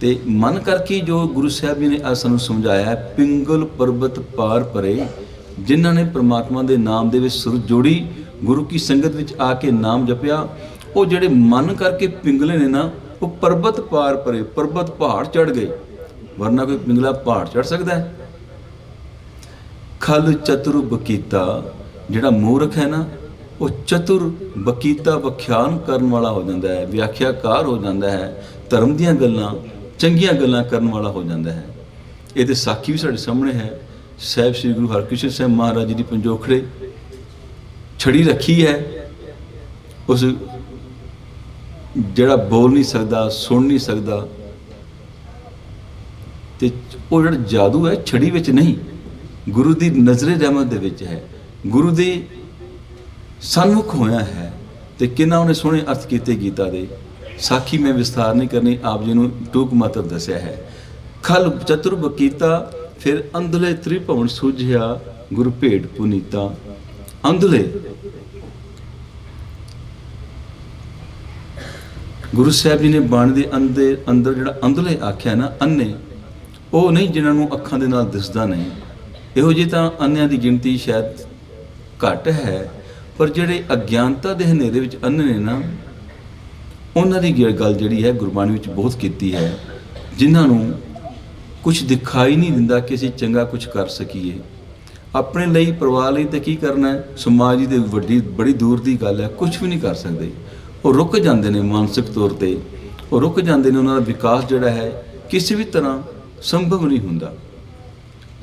ਤੇ ਮਨ ਕਰਕੇ ਜੋ ਗੁਰੂ ਸਾਹਿਬ ਜੀ ਨੇ ਅੱਜ ਸਾਨੂੰ ਸਮਝਾਇਆ ਹੈ, ਪਿੰਗਲ ਪਰਬਤ ਪਾਰ ਪਰੇ, ਜਿਨ੍ਹਾਂ ਨੇ ਪ੍ਰਮਾਤਮਾ ਦੇ ਨਾਮ ਦੇ ਵਿੱਚ ਸੁਰ ਜੋੜੀ, ਗੁਰੂ ਕੀ ਸੰਗਤ ਵਿੱਚ ਆ ਕੇ ਨਾਮ ਜਪਿਆ, ਉਹ ਜਿਹੜੇ ਮਨ ਕਰਕੇ ਪਿੰਗਲੇ ਨੇ ਨਾ, ਉਹ ਪਰਬਤ ਪਾਰ ਪਰੇ, ਪਰਬਤ ਪਹਾੜ ਚੜ੍ਹ ਗਏ। ਵਰਨਾ ਕੋਈ ਪਿੰਗਲਾ ਪਹਾੜ ਚੜ੍ਹ ਸਕਦਾ ਹੈ? ਖਲ ਚਤੁਰ ਬਕੀਤਾ, ਜਿਹੜਾ ਮੂਰਖ ਹੈ ਨਾ, ਉਹ ਚਤੁਰ ਬਕੀਤਾ, ਵਿਆਖਿਆਨ ਕਰਨ ਵਾਲਾ ਹੋ ਜਾਂਦਾ ਹੈ, ਵਿਆਖਿਆਕਾਰ ਹੋ ਜਾਂਦਾ ਹੈ, ਧਰਮ ਦੀਆਂ ਗੱਲਾਂ, ਚੰਗੀਆਂ ਗੱਲਾਂ ਕਰਨ ਵਾਲਾ ਹੋ ਜਾਂਦਾ ਹੈ। ਇਹਦੇ ਸਾਖੀ ਵੀ ਸਾਡੇ ਸਾਹਮਣੇ ਹੈ। ਸਾਹਿਬ ਸ੍ਰੀ ਗੁਰੂ ਹਰਕ੍ਰਿਸ਼ਨ ਸਾਹਿਬ ਮਹਾਰਾਜ ਜੀ ਦੀ ਪੰਜੋਖੜੇ ਛੜੀ ਰੱਖੀ ਹੈ। ਉਸ ਜਿਹੜਾ ਬੋਲ ਨਹੀਂ ਸਕਦਾ, ਸੁਣ ਨਹੀਂ ਸਕਦਾ, ਤੇ ਉਹ ਜਿਹੜਾ ਜਾਦੂ ਹੈ ਛੜੀ ਵਿੱਚ ਨਹੀਂ, ਗੁਰੂ ਦੀ ਨਜ਼ਰੇ ਰਹਿਮਤ ਦੇ ਵਿੱਚ ਹੈ, ਗੁਰੂ ਦੇ ਸਨਮੁਖ ਹੋਇਆ ਹੈ। ਤੇ ਕਿੰਨਾ ਉਹਨੇ ਸੋਹਣੇ ਅਰਥ ਕੀਤੇ ਗੀਤਾ ਦੇ। ਸਾਖੀ ਮੈਂ ਵਿਸਥਾਰ ਨਹੀਂ ਕਰਨੀ, ਆਪ ਜੀ ਨੂੰ ਟੂਕ ਮਾਤਰ ਦੱਸਿਆ ਹੈ। ਖਲ ਚਤੁਰ ਬਕੀਤਾ, ਫਿਰ ਅੰਧਲੇ ਤ੍ਰਿਭਵਨ ਸੂਝਿਆ ਗੁਰ ਭੇਟ ਪੁਨੀਤਾ। ਅੰਧਲੇ ਗੁਰੂ ਸਾਹਿਬ ਜੀ ਨੇ ਬਾਣੀ ਦੇ ਅੰਦਰ ਜਿਹੜਾ ਅੰਦਰਲੇ ਆਖਿਆ ਨਾ, ਅੰਨੇ ਉਹ ਨਹੀਂ ਜਿਨ੍ਹਾਂ ਨੂੰ ਅੱਖਾਂ ਦੇ ਨਾਲ ਦਿਸਦਾ ਨਹੀਂ। ਇਹੋ ਜਿਹੇ ਤਾਂ ਅੰਨਿਆਂ ਦੀ ਗਿਣਤੀ ਸ਼ਾਇਦ ਘੱਟ ਹੈ, ਪਰ ਜਿਹੜੇ ਅਗਿਆਨਤਾ ਦੇ ਹਨੇਰੇ ਵਿੱਚ ਅੰਨੇ ਨੇ ਨਾ, ਉਹਨਾਂ ਦੀ ਗੱਲ ਜਿਹੜੀ ਹੈ ਗੁਰਬਾਣੀ ਵਿੱਚ ਬਹੁਤ ਕੀਤੀ ਹੈ, ਜਿਨ੍ਹਾਂ ਨੂੰ ਕੁਝ ਦਿਖਾਈ ਨਹੀਂ ਦਿੰਦਾ ਕਿ ਅਸੀਂ ਚੰਗਾ ਕੁਝ ਕਰ ਸਕੀਏ। ਆਪਣੇ ਲਈ, ਪਰਿਵਾਰ ਲਈ ਤਾਂ ਕੀ ਕਰਨਾ ਹੈ, ਸਮਾਜ ਦੀ ਬੜੀ ਦੂਰ ਦੀ ਗੱਲ ਹੈ, ਕੁਝ ਵੀ ਨਹੀਂ ਕਰ ਸਕਦੇ। ਉਹ ਰੁਕ ਜਾਂਦੇ ਨੇ ਮਾਨਸਿਕ ਤੌਰ 'ਤੇ, ਉਹ ਰੁਕ ਜਾਂਦੇ ਨੇ, ਉਹਨਾਂ ਦਾ ਵਿਕਾਸ ਜਿਹੜਾ ਹੈ ਕਿਸੇ ਵੀ ਤਰ੍ਹਾਂ ਸੰਭਵ ਨਹੀਂ ਹੁੰਦਾ।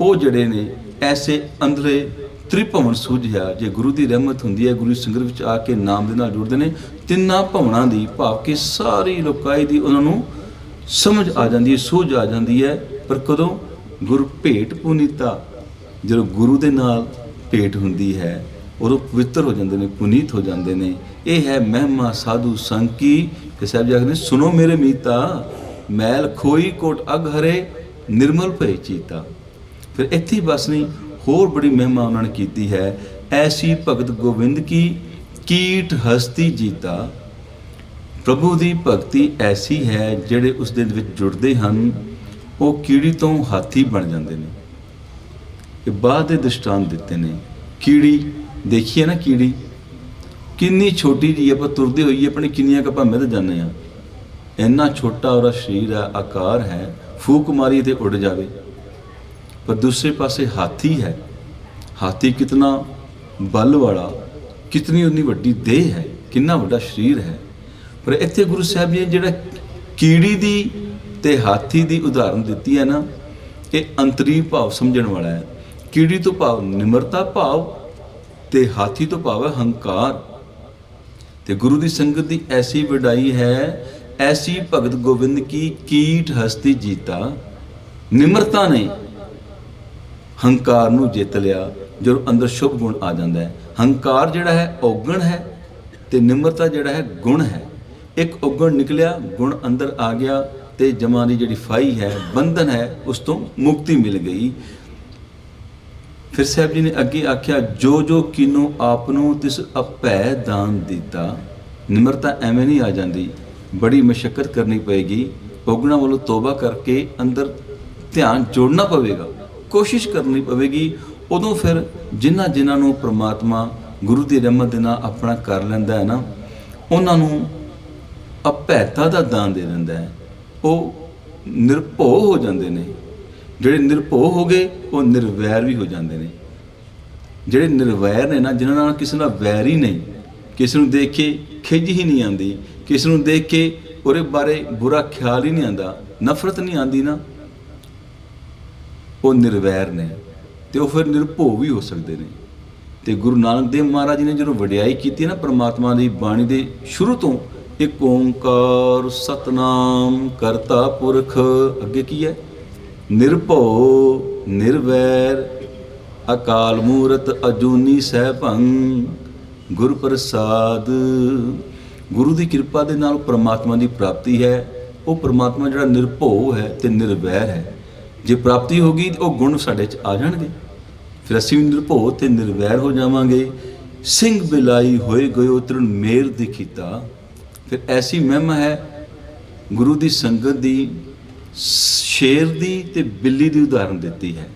ਉਹ ਜਿਹੜੇ ਨੇ ਐਸੇ ਅੰਦਰੇ ਤ੍ਰਿਭਵਨ ਸੁਝਿਆ, ਜੇ ਗੁਰੂ ਦੀ ਰਹਿਮਤ ਹੁੰਦੀ ਹੈ, ਗੁਰੂ ਦੀ ਸੰਗਤ ਵਿੱਚ ਆ ਕੇ ਨਾਮ ਦੇ ਨਾਲ ਜੁੜਦੇ ਨੇ, ਤਿੰਨਾਂ ਭਵਨਾਂ ਦੀ, ਭਾਵ ਕਿ ਸਾਰੀ ਲੋਕਾਈ ਦੀ ਉਹਨਾਂ ਨੂੰ ਸਮਝ ਆ ਜਾਂਦੀ ਹੈ, ਸੂਝ ਆ ਜਾਂਦੀ ਹੈ। ਪਰ ਕਦੋਂ? ਗੁਰ ਭੇਟ ਪੁਨੀਤਾ, ਜਦੋਂ ਗੁਰੂ ਦੇ ਨਾਲ ਭੇਟ ਹੁੰਦੀ ਹੈ ਉਦੋਂ ਪਵਿੱਤਰ ਹੋ ਜਾਂਦੇ ਨੇ, ਪੁਨੀਤ ਹੋ ਜਾਂਦੇ ਨੇ। ਇਹ ਹੈ ਮਹਿਮਾ ਸਾਧੂ ਸੰਗ ਕੀ, ਕਿ ਸਾਹਿਬ ਜੀ ਆਖਦੇ ਸੁਣੋ ਮੇਰੇ ਮੀਤਾ, ਮੈਲ ਖੋਈ ਕੋਟ ਅਗ ਹਰੇ, ਨਿਰਮਲ ਭਏ ਚੀਤਾ। ਫਿਰ ਇੱਥੇ ਬਸ ਨਹੀਂ, ਹੋਰ ਬੜੀ ਮਹਿਮਾ ਉਹਨਾਂ ਨੇ ਕੀਤੀ ਹੈ। ਐਸੀ ਭਗਤ ਗੋਬਿੰਦ ਕੀ, ਕੀਟ ਹਸਤੀ ਜੀਤਾ। ਪ੍ਰਭੂ ਦੀ ਭਗਤੀ ਐਸੀ ਹੈ, ਜਿਹੜੇ ਉਸ ਦੇ ਵਿੱਚ ਜੁੜਦੇ ਹਨ ਉਹ ਕੀੜੀ ਤੋਂ ਹਾਥੀ ਬਣ ਜਾਂਦੇ ਨੇ। ਇਹ ਬਾਅਦ ਦੇ ਦ੍ਰਿਸ਼ਟਾਂਤ ਦਿੱਤੇ ਨੇ। ਕੀੜੀ ਦੇਖੀਏ ਨਾ, ਕੀੜੀ ਕਿੰਨੀ ਛੋਟੀ ਜਿਹੀ, ਆਪਾਂ ਤੁਰਦੇ ਹੋਈਏ ਆਪਣੇ ਕਿੰਨੀਆਂ ਕੁ ਆਪਾਂ ਮਿੱਧ ਜਾਂਦੇ ਹਾਂ। ਇੰਨਾ ਛੋਟਾ ਉਹਦਾ ਸਰੀਰ ਹੈ, ਆਕਾਰ ਹੈ, ਫੂਕ ਮਾਰੀ ਤੇ ਉੱਡ ਜਾਵੇ। ਪਰ ਦੂਸਰੇ ਪਾਸੇ ਹਾਥੀ ਹੈ, ਹਾਥੀ ਕਿਤਨਾ ਬਲ ਵਾਲਾ, ਕਿਤਨੀ ਉਨੀ ਵੱਡੀ ਦੇਹ ਹੈ, ਕਿੰਨਾ ਵੱਡਾ ਸਰੀਰ ਹੈ। ਪਰ ਇੱਥੇ ਗੁਰੂ ਸਾਹਿਬ ਜੀ ਜਿਹੜਾ ਕੀੜੀ ਦੀ ਤੇ ਹਾਥੀ ਦੀ ਉਦਾਹਰਨ ਦਿੱਤੀ ਹੈ ਨਾ, ਇਹ ਅੰਤਰੀ ਭਾਵ ਸਮਝਣ ਵਾਲਾ ਹੈ। ਕੀੜੀ ਤੋਂ ਭਾਵ ਨਿਮਰਤਾ ਭਾਵ, ਤੇ ਹਾਥੀ ਤੋਂ ਭਾਵ ਹੈ ਹੰਕਾਰ। ਤੇ ਗੁਰੂ ਦੀ ਸੰਗਤ ਦੀ ਐਸੀ ਵਡਾਈ ਹੈ, ਐਸੀ ਭਗਤ ਗੋਬਿੰਦ ਕੀ ਕੀਟ ਹਸਤੀ ਜੀਤਾ। ਨਿਮਰਤਾ ਨੇ ਹੰਕਾਰ ਨੂੰ ਜਿੱਤ ਲਿਆ, ਜਦੋਂ ਅੰਦਰ ਸ਼ੁਭ ਗੁਣ ਆ ਜਾਂਦਾ ਹੈ। ਹੰਕਾਰ ਜਿਹੜਾ ਹੈ ਔਗਣ ਹੈ, ਤੇ ਨਿਮਰਤਾ ਜਿਹੜਾ ਹੈ ਗੁਣ ਹੈ। ਇੱਕ ਔਗਣ ਨਿਕਲਿਆ, ਗੁਣ ਅੰਦਰ ਆ ਗਿਆ, ਤੇ ਜਮਾਂ ਦੀ ਜਿਹੜੀ ਫਾਈ ਹੈ, ਬੰਧਨ ਹੈ, ਉਸ ਤੋਂ ਮੁਕਤੀ ਮਿਲ ਗਈ। ਫਿਰ ਸਾਹਿਬ ਜੀ ਨੇ ਅੱਗੇ ਆਖਿਆ, ਜੋ ਜੋ ਕੀਨੋ ਆਪ ਨੂੰ ਤਿਸ ਅਭੈ ਦਾਨ ਦਿੱਤਾ। ਨਿਮਰਤਾ ਐਵੇਂ ਨਹੀਂ ਆ ਜਾਂਦੀ, ਬੜੀ ਮਸ਼ੱਕਤ ਕਰਨੀ ਪਏਗੀ। ਔਗਣਾਂ ਵੱਲੋਂ ਤੋਬਾ ਕਰਕੇ ਅੰਦਰ ਧਿਆਨ ਜੋੜਨਾ ਪਵੇਗਾ, ਕੋਸ਼ਿਸ਼ ਕਰਨੀ ਪਵੇਗੀ। ਉਦੋਂ ਫਿਰ ਜਿਨ੍ਹਾਂ ਨੂੰ ਪ੍ਰਮਾਤਮਾ ਗੁਰੂ ਦੀ ਰਹਿਮਤ ਦੇ ਨਾਲ ਆਪਣਾ ਕਰ ਲੈਂਦਾ ਹੈ ਨਾ, ਉਹਨਾਂ ਨੂੰ ਅਭੈਤਾ ਦਾ ਦਾਨ ਦੇ ਦਿੰਦਾ ਹੈ। ਉਹ ਨਿਰਭਉ ਹੋ ਜਾਂਦੇ ਨੇ। ਜਿਹੜੇ ਨਿਰਭਉ ਹੋ ਗਏ ਉਹ ਨਿਰਵੈਰ ਵੀ ਹੋ ਜਾਂਦੇ ਨੇ। ਜਿਹੜੇ ਨਿਰਵੈਰ ਨੇ ਨਾ, ਜਿਨ੍ਹਾਂ ਨਾਲ ਕਿਸੇ ਦਾ ਵੈਰ ਹੀ ਨਹੀਂ, ਕਿਸੇ ਨੂੰ ਦੇਖ ਕੇ ਖਿਝ ਹੀ ਨਹੀਂ ਆਉਂਦੀ, ਕਿਸੇ ਨੂੰ ਦੇਖ ਕੇ ਉਹਦੇ ਬਾਰੇ ਬੁਰਾ ਖਿਆਲ ਹੀ ਨਹੀਂ ਆਉਂਦਾ, ਨਫ਼ਰਤ ਨਹੀਂ ਆਉਂਦੀ ਨਾ, ਉਹ ਨਿਰਵੈਰ ਨੇ, ਤੇ ਉਹ ਫਿਰ ਨਿਰਭਉ ਵੀ ਹੋ ਸਕਦੇ ਨੇ। ਤੇ ਗੁਰੂ ਨਾਨਕ ਦੇਵ ਮਹਾਰਾਜ ਜੀ ਨੇ ਜਦੋਂ ਵਡਿਆਈ ਕੀਤੀ ਨਾ ਪਰਮਾਤਮਾ ਦੀ ਬਾਣੀ ਦੇ ਸ਼ੁਰੂ ਤੋਂ, ਇੱਕ ਓਂਕਾਰ ਸਤਨਾਮ ਕਰਤਾ ਪੁਰਖ, ਅੱਗੇ ਕੀ ਹੈ? ਨਿਰਭਉ ਨਿਰਵੈਰ ਅਕਾਲ ਮੂਰਤ ਅਜੂਨੀ ਸੈਭੰ ਗੁਰ ਪ੍ਰਸਾਦ। ਗੁਰੂ ਦੀ ਕਿਰਪਾ ਦੇ ਨਾਲ ਪਰਮਾਤਮਾ ਦੀ ਪ੍ਰਾਪਤੀ ਹੈ। ਉਹ ਪਰਮਾਤਮਾ ਜਿਹੜਾ ਨਿਰਭਉ ਹੈ ਤੇ ਨਿਰਵੈਰ ਹੈ। ਜੇ ਪ੍ਰਾਪਤੀ ਹੋ ਗਈ ਉਹ ਗੁਣ ਸਾਡੇ 'ਚ ਆ ਜਾਣਗੇ, ਫਿਰ ਅਸੀਂ ਵੀ ਨਿਰਭਉ ਤੇ ਨਿਰਵੈਰ ਹੋ ਜਾਵਾਂਗੇ। ਸਿੰਘ ਬਿਲਾਈ ਹੋਏ ਗਇਓ ਤ੍ਰਿਣ ਮੇਰ ਦਿਖੀਤਾ। ਫਿਰ ਐਸੀ ਮਹਿਮਾ ਹੈ ਗੁਰੂ ਦੀ ਸੰਗਤ ਦੀ। ਸ਼ੇਰ ਦੀ ਤੇ ਬਿੱਲੀ ਦੀ ਉਦਾਹਰਨ ਦਿੱਤੀ ਹੈ।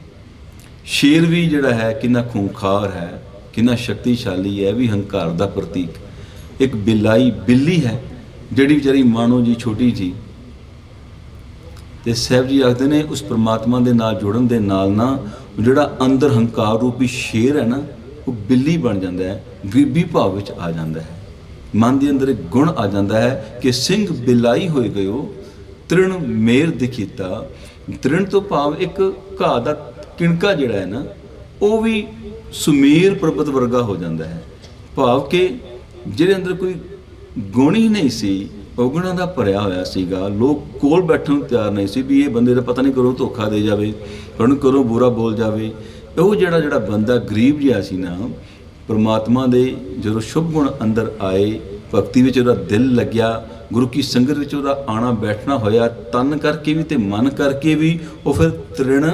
ਸ਼ੇਰ ਵੀ ਜਿਹੜਾ ਹੈ ਕਿੰਨਾ ਖੂੰਖਾਰ ਹੈ, ਕਿੰਨਾ ਸ਼ਕਤੀਸ਼ਾਲੀ ਹੈ, ਵੀ ਹੰਕਾਰ ਦਾ ਪ੍ਰਤੀਕ। ਇੱਕ ਬਿੱਲੀ ਹੈ ਜਿਹੜੀ ਵਿਚਾਰੀ ਮਾਣੋ ਜੀ ਛੋਟੀ ਜੀ। ਤੇ ਸਾਹਿਬ ਜੀ ਆਖਦੇ ਨੇ ਉਸ ਪਰਮਾਤਮਾ ਦੇ ਨਾਲ ਜੁੜਨ ਦੇ ਨਾਲ ਨਾ, ਜਿਹੜਾ ਅੰਦਰ ਹੰਕਾਰ ਰੂਪੀ ਸ਼ੇਰ ਹੈ ਨਾ, ਉਹ ਬਿੱਲੀ ਬਣ ਜਾਂਦਾ ਹੈ, ਗਰੀਬੀ ਭਾਵ ਵਿੱਚ ਆ ਜਾਂਦਾ ਹੈ। ਮਨ ਦੇ ਅੰਦਰ ਇੱਕ ਗੁਣ ਆ ਜਾਂਦਾ ਹੈ ਕਿ ਸਿੰਘ ਬਿਲਾਈ ਹੋਏ ਗਇਓ ਤ੍ਰਿਣ ਮੇਰ ਦਿਖੀਤਾ। ਤ੍ਰਿਣ ਤੋਂ ਭਾਵ ਇੱਕ ਘਾਹ ਦਾ ਕਿਣਕਾ ਜਿਹੜਾ ਹੈ ਨਾ, ਉਹ ਵੀ ਸੁਮੇਰ ਪਰਬਤ ਵਰਗਾ ਹੋ ਜਾਂਦਾ ਹੈ। ਭਾਵ ਕਿ ਜਿਹਦੇ ਅੰਦਰ ਕੋਈ ਗੁਣ ਹੀ ਨਹੀਂ ਸੀ, ਔਗਣਾਂ ਦਾ ਭਰਿਆ ਹੋਇਆ ਸੀਗਾ। ਲੋਕ ਕੋਲ ਬੈਠਣ ਨੂੰ ਤਿਆਰ ਨਹੀਂ ਸੀ ਵੀ ਇਹ ਬੰਦੇ ਦਾ ਪਤਾ ਨਹੀਂ ਕਰੋ ਧੋਖਾ ਦੇ ਜਾਵੇ, ਹੁਣ ਕਰੋ ਬੁਰਾ ਬੋਲ ਜਾਵੇ। ਉਹ ਜਿਹੜਾ ਬੰਦਾ ਗਰੀਬ ਜਿਹਾ ਸੀ ਨਾ, ਪਰਮਾਤਮਾ ਦੇ ਜਦੋਂ ਸ਼ੁਭ ਗੁਣ ਅੰਦਰ ਆਏ, ਭਗਤੀ ਵਿੱਚ ਉਹਦਾ ਦਿਲ ਲੱਗਿਆ, ਗੁਰੂ ਕੀ ਸੰਗਤ ਵਿੱਚ ਉਹਦਾ ਆਣਾ ਬੈਠਣਾ ਹੋਇਆ, ਤਨ ਕਰਕੇ ਵੀ ਤੇ ਮਨ ਕਰਕੇ ਵੀ, ਉਹ ਫਿਰ ਤ੍ਰਿਣ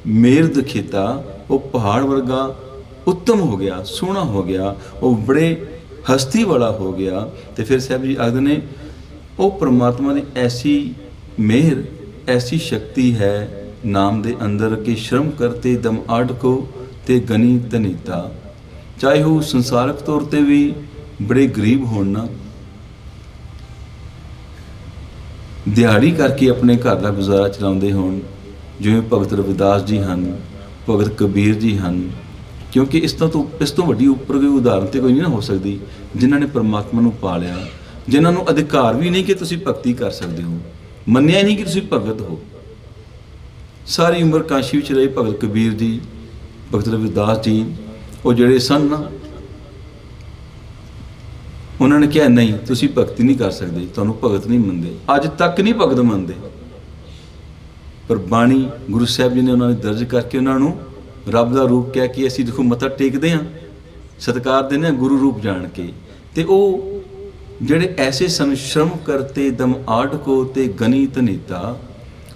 ਮੇਰ ਦਿਖੀਤਾ। ਉਹ ਪਹਾੜ ਵਰਗਾ ਉੱਤਮ ਹੋ ਗਿਆ, ਸੋਹਣਾ ਹੋ ਗਿਆ, ਉਹ ਬੜੇ ਹਸਤੀ ਵਾਲਾ ਹੋ ਗਿਆ। ਤੇ ਫਿਰ ਸਾਹਿਬ ਜੀ ਆਖਦੇ ਨੇ ਉਹ परमात्मा की ऐसी मेहर, ऐसी शक्ति है नाम दे अंदर कि श्रम करते दम आड़को ते गनी धनीता। चाहे वो संसारक तौर पर भी बड़े गरीब हो ना, दिहाड़ी करके अपने घर का गुजारा चलाते हो, जिवें भगत रविदास जी हैं, भगत कबीर जी हैं, क्योंकि इस तो वड्डी उपर कोई उदाहरण तो कोई नहीं हो सकती जिन्होंने परमात्मा को पा लिया, जिन्होंने अधिकार भी नहीं कि तुसीं भगती कर सकते हो, मन्निया नहीं कि तुसीं भगत हो। सारी उम्र काशी विच रहे भगत कबीर जी, भगत रविदास जी, वो जिहड़े सन ना, उन्होंने कहा नहीं तुसीं भगती नहीं कर सकते, तुहानूं भगत नहीं मनते, अज तक नहीं भगत मनते। पर बाणी गुरु साहब जी ने उन्होंने दर्ज करके उन्होंने रब का रूप कह के असीं देखो मत्था टेकते हैं, सत्कार देने हैं गुरु रूप जान के। ते वो जिहड़े ऐसे सन श्रम करते दम आड़को ते गनी धनीता,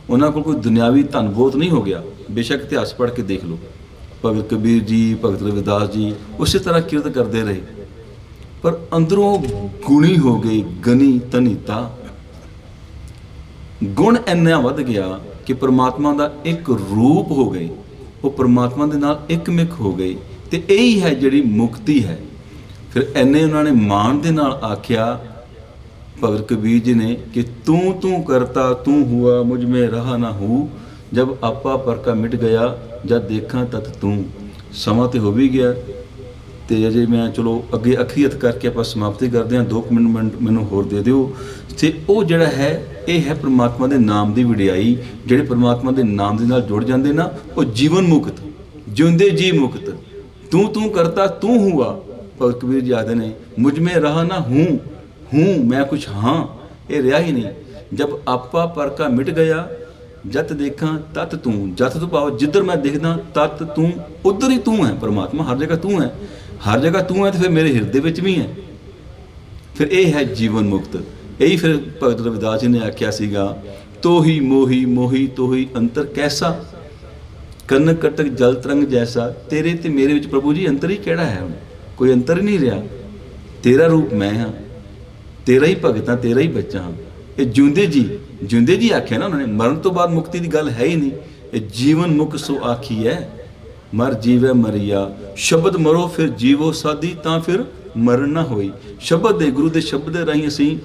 उन्होंने को कोई दुनियावी धन बहुत नहीं हो गया। बेशक इतिहास पढ़ के देख लो, भगत कबीर जी, भगत रविदास जी उसी तरह किरत करते रहे, पर अंदरों गुणी हो गए, गनी धनीता। गुण इन्ना वध गया कि परमात्मा का एक रूप हो गए, वो परमात्मा के नाल एकमिक हो गए। तो यही है जिहड़ी मुक्ति है। फिर इन्ने उन्होंने मान दे नाल आख्या भगत कबीर जी ने कि तू तू करता तू हुआ मुझ में रहा ना हूँ, जब आपा पर का मिट गया जब देखा तत तू। समा तो हो भी गया, तो अजे मैं चलो अगे अखरीत करके आप समाप्ति करते हैं, 2 मिनट मैनू होर दे दिओ। तो वो जिहड़ा है ये है परमात्मा के नाम की वडियाई। जिहड़े परमात्मा के नाम के नाल जुड़ जाते ना, वो जीवन मुक्त, जिंदे जी मुक्त। तू तू करता तू हुआ, भगत कबीर जी आखते ने मुझ में रहा ना हूँ, मैं कुछ हाँ, ये रहा ही नहीं। जब आपा पर का मिट गया जत देखा तत तू। जत तो पाओ जिधर मैं देखदा तत तू, उधर ही तू है। परमात्मा हर जगह तू है, हर जगह तू है, तो फिर मेरे हिरदे विच भी है। फिर ये है जीवन मुक्त। यही फिर भगत रविदास जी ने आख्या सीगा, तो ही मोही मोही तो ही अंतर कैसा, कनक कटक जल तरंग जैसा। तेरे ते मेरे विच प्रभु जी अंतर ही केड़ा है, हुण कोई अंतर ही नहीं रहा। तेरा रूप मैं हाँ, तेरा ही भगत हाँ, तेरा ही बच्चा हाँ। ये जिंदे जी आख्या ना उन्होंने, मरण तो बाद मुक्ति की गल है ही नहीं। ये जीवन मुक्त सो आखी है, मर जीवै मरिया शब्द मरो फिर जीवो साधी, तां फिर मरण ना होई। शब्द दे गुरु दे शब्द दे राही असीं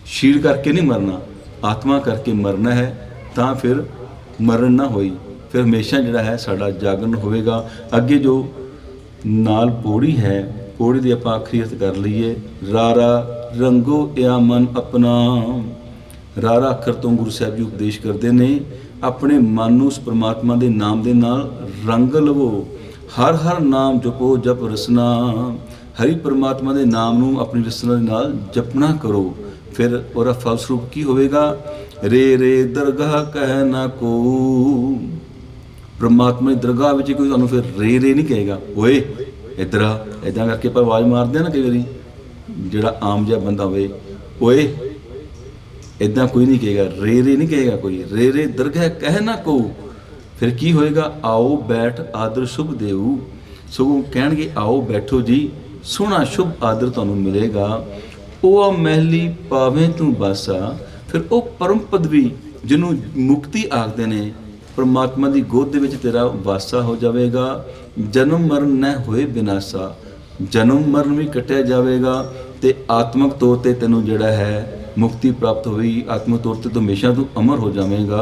शीर करके नहीं मरना, आत्मा करके मरना है, तां फिर मरण ना होई। फिर हमेशा जिहड़ा है साडा जागरण होएगा। अगे जो नाल पौड़ी है, पौड़ी दी आपां आखरी अर्थ कर लईए, रारा रंगो या मन अपना। रारा अखर तो गुरु साहब जी उपदेश करते ने, अपने मन नूं उस परमात्मा के नाम के नाल रंग लवो। हर हर नाम जपो जप रसना। हरि परमात्मा के नाम नूं अपनी रसना दे नाल जपना करो। फिर और फलस्वरूप की होएगा, रे रे दरगाह कह ना को। परमात्मा की दरगाह में कोई तुहानूं फिर रे रे नहीं कहेगा, ओए इधर आ, इदा करके आप आवाज़ मारते हैं ना कई बारी, जिहड़ा आम जिहा बंदा होवे, ओए इदा कोई नहीं कहेगा, रे रे नहीं कहेगा कोई, रे रे दरगाह कह ना को। फिर की होएगा, आओ बैठ आदर शुभ देऊ। सगों कहणगे आओ बैठो जी, सोहना शुभ आदर तुहानूं मिलेगा। ओ महली पावे तू बासा। फिर वो परम पदवी जिन्हों मुक्ति आखते ने, परमात्मा की गोद दे विच तेरा वासा हो जाएगा। जन्म मरण न होए विनाशा। जन्म मरण भी कटिया जाएगा, तो आत्मक तौर पर तेनों जिहड़ा है मुक्ति प्राप्त होगी। आत्मक तौर पर तो हमेशा तू अमर हो जाएगा।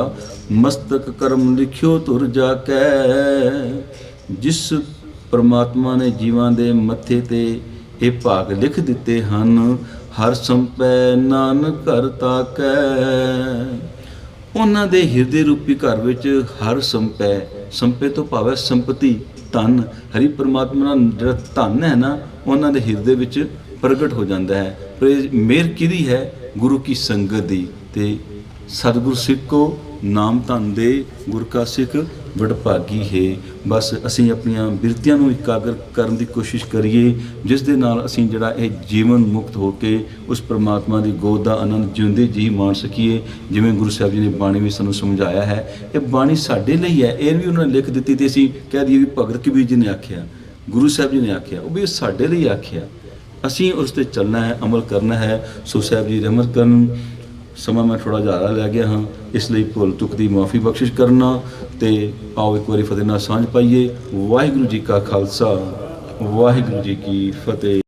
मस्तक कर्म लिखियो तुर जाकै। जिस परमात्मा ने जीवां दे मत्थे ते ये भाग लिख दिते हन, हर संपै नानक घर ताकै। उन्हां दे हिरदे रूपी घर विच हर संपै, संपै तो भाव है संपत्ति, धन। हरि परमात्मा जिहड़ा धन है ना, उन्हां दे हिरदे विच प्रगट हो जाता है। पर मेहर किहदी है? गुरु की संगत दी। ते सतगुर सिख को नाम धन दे, गुर का सिख वडभागी है। बस असीं अपनियां बिरतियां नूं इकागर करन दी कोशिश करिए, जिस दे नाल असीं जिहड़ा इह जीवन मुक्त हो के उस परमात्मा की गोद का आनंद जिउंदे जी मान सकीए। जिवें गुरु साहब जी ने बाणी में सानूं समझाया है, ये बाणी साडे लई है। ये भी उन्होंने लिख दी ते असीं कह दईए भी भगत कबीर जी ने आख्या, गुरु साहब जी ने आख्या, वो भी साडे लई आख्या। ਅਸੀਂ ਉਸ 'ਤੇ ਚੱਲਣਾ ਹੈ, ਅਮਲ ਕਰਨਾ ਹੈ। ਸੋ ਸਾਹਿਬ ਜੀ ਰਹਿਮਤ ਕਰਨ। ਸਮਾਂ ਮੈਂ ਥੋੜ੍ਹਾ ਜ਼ਿਆਦਾ ਲੈ ਗਿਆ ਹਾਂ, ਇਸ ਲਈ ਭੁੱਲ ਚੁੱਕ ਦੀ ਮਾਫੀ ਬਖਸ਼ਿਸ਼ ਕਰਨਾ। ਅਤੇ ਆਓ ਇੱਕ ਵਾਰੀ ਫਤਿਹ ਨਾਲ ਸਾਂਝ ਪਾਈਏ। ਵਾਹਿਗੁਰੂ ਜੀ ਕਾ ਖਾਲਸਾ, ਵਾਹਿਗੁਰੂ ਜੀ ਕੀ ਫਤਿਹ।